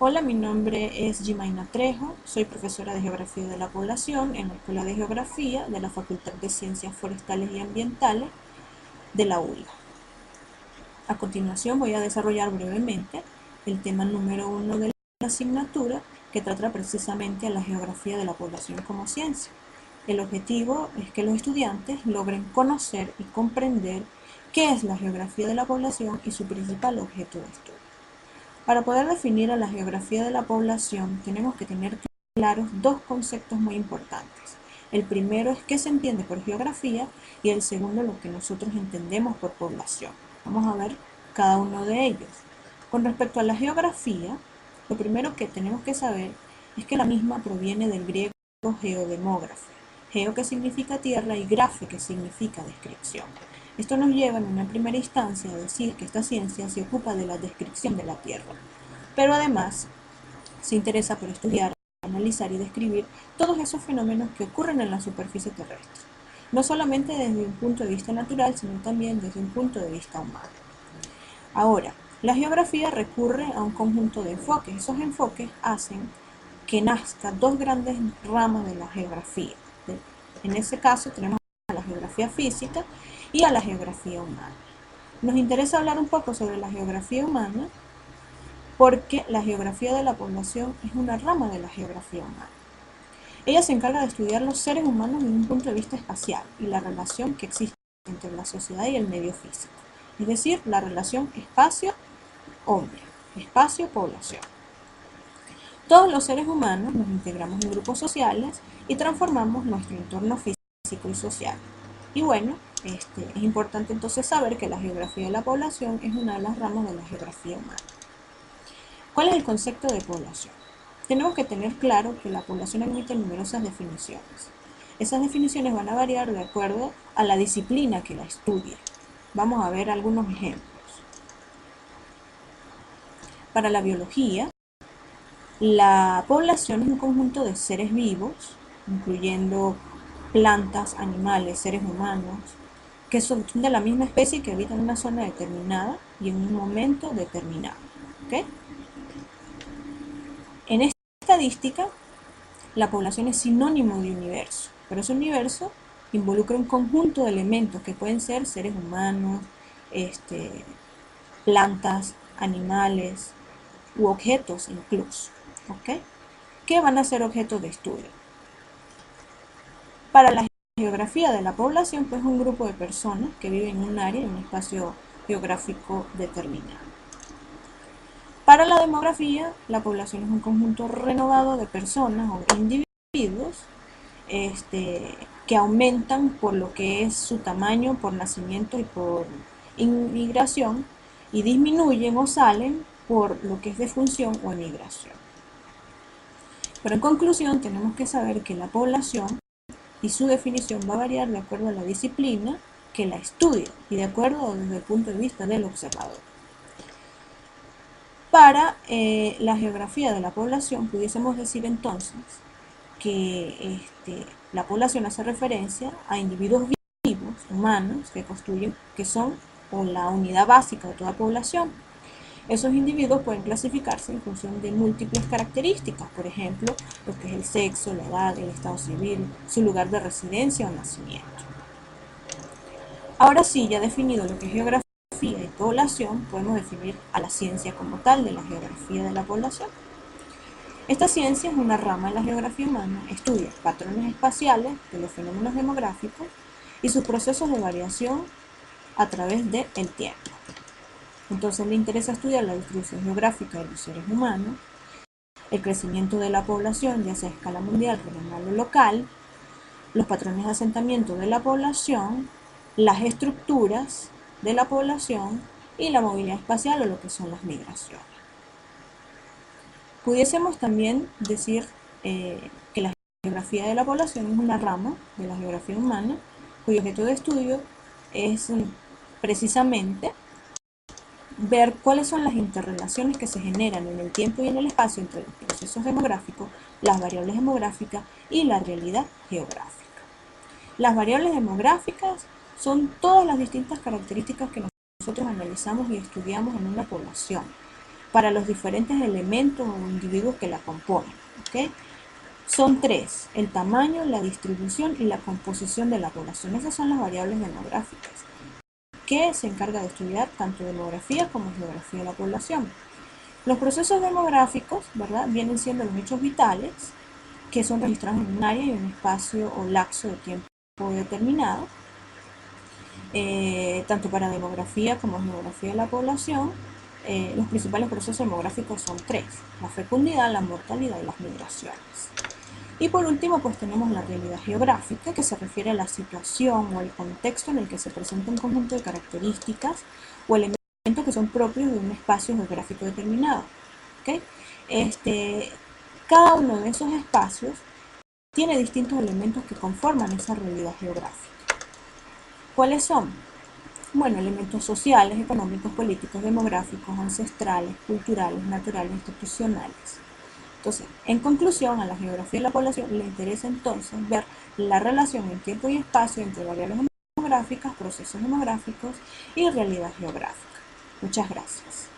Hola, mi nombre es Gimaina Trejo, soy profesora de Geografía de la Población en la Escuela de Geografía de la Facultad de Ciencias Forestales y Ambientales de la ULA. A continuación voy a desarrollar brevemente el tema número 1 de la asignatura, que trata precisamente a la geografía de la población como ciencia. El objetivo es que los estudiantes logren conocer y comprender qué es la geografía de la población y su principal objeto de estudio. Para poder definir a la geografía de la población, tenemos que tener claros dos conceptos muy importantes. El primero es qué se entiende por geografía y el segundo lo que nosotros entendemos por población. Vamos a ver cada uno de ellos. Con respecto a la geografía, lo primero que tenemos que saber es que la misma proviene del griego geodemógrafo. Geo, que significa tierra, y grafe, que significa descripción. Esto nos lleva en una primera instancia a decir que esta ciencia se ocupa de la descripción de la Tierra, pero además se interesa por estudiar, analizar y describir todos esos fenómenos que ocurren en la superficie terrestre, no solamente desde un punto de vista natural, sino también desde un punto de vista humano. Ahora, la geografía recurre a un conjunto de enfoques. Esos enfoques hacen que nazcan dos grandes ramas de la geografía. En ese caso tenemos a la geografía física y a la geografía humana. Nos interesa hablar un poco sobre la geografía humana porque la geografía de la población es una rama de la geografía humana. Ella se encarga de estudiar los seres humanos desde un punto de vista espacial y la relación que existe entre la sociedad y el medio físico, es decir, la relación espacio-hombre, espacio-población. Todos los seres humanos nos integramos en grupos sociales y transformamos nuestro entorno físico y social. Y bueno, es importante entonces saber que la geografía de la población es una de las ramas de la geografía humana. ¿Cuál es el concepto de población? Tenemos que tener claro que la población admite numerosas definiciones. Esas definiciones van a variar de acuerdo a la disciplina que la estudie. Vamos a ver algunos ejemplos. Para la biología, la población es un conjunto de seres vivos, incluyendo plantas, animales, seres humanos, que son de la misma especie y que habitan en una zona determinada y en un momento determinado. ¿Okay? En esta estadística, la población es sinónimo de universo, pero ese universo involucra un conjunto de elementos que pueden ser seres humanos, plantas, animales u objetos incluso, ¿ok? Que van a ser objeto de estudio. Para la geografía de la población, pues un grupo de personas que viven en un área, en un espacio geográfico determinado. Para la demografía, la población es un conjunto renovado de personas o individuos que aumentan por lo que es su tamaño, por nacimiento y por inmigración, y disminuyen o salen por lo que es defunción o emigración. Pero en conclusión, tenemos que saber que la población y su definición va a variar de acuerdo a la disciplina que la estudia y de acuerdo desde el punto de vista del observador. Para la geografía de la población, pudiésemos decir entonces que la población hace referencia a individuos vivos, humanos, que son o la unidad básica de toda población. Esos individuos pueden clasificarse en función de múltiples características, por ejemplo, lo que es el sexo, la edad, el estado civil, su lugar de residencia o nacimiento. Ahora sí, ya definido lo que es geografía y población, podemos definir a la ciencia como tal de la geografía de la población. Esta ciencia es una rama de la geografía humana, estudia patrones espaciales de los fenómenos demográficos y sus procesos de variación a través del tiempo. Entonces le interesa estudiar la distribución geográfica de los seres humanos, el crecimiento de la población, ya sea a escala mundial, regional o local, los patrones de asentamiento de la población, las estructuras de la población y la movilidad espacial o lo que son las migraciones. Pudiésemos también decir que la geografía de la población es una rama de la geografía humana cuyo objeto de estudio es precisamente ver cuáles son las interrelaciones que se generan en el tiempo y en el espacio entre los procesos demográficos, las variables demográficas y la realidad geográfica. Las variables demográficas son todas las distintas características que nosotros analizamos y estudiamos en una población. para los diferentes elementos o individuos que la componen. ¿Okay? Son tres: el tamaño, la distribución y la composición de la población. Esas son las variables demográficas que se encarga de estudiar tanto demografía como geografía de la población. Los procesos demográficos, ¿verdad?, vienen siendo los hechos vitales que son registrados en un área y un espacio o lapso de tiempo determinado, tanto para demografía como geografía de la población. Los principales procesos demográficos son tres: la fecundidad, la mortalidad y las migraciones. Y por último, pues tenemos la realidad geográfica, que se refiere a la situación o al contexto en el que se presenta un conjunto de características o elementos que son propios de un espacio geográfico determinado. ¿Okay? Cada uno de esos espacios tiene distintos elementos que conforman esa realidad geográfica. ¿Cuáles son? Bueno, elementos sociales, económicos, políticos, demográficos, ancestrales, culturales, naturales, institucionales. Entonces, en conclusión, a la geografía de la población le interesa entonces ver la relación en tiempo y espacio entre variables demográficas, procesos demográficos y realidad geográfica. Muchas gracias.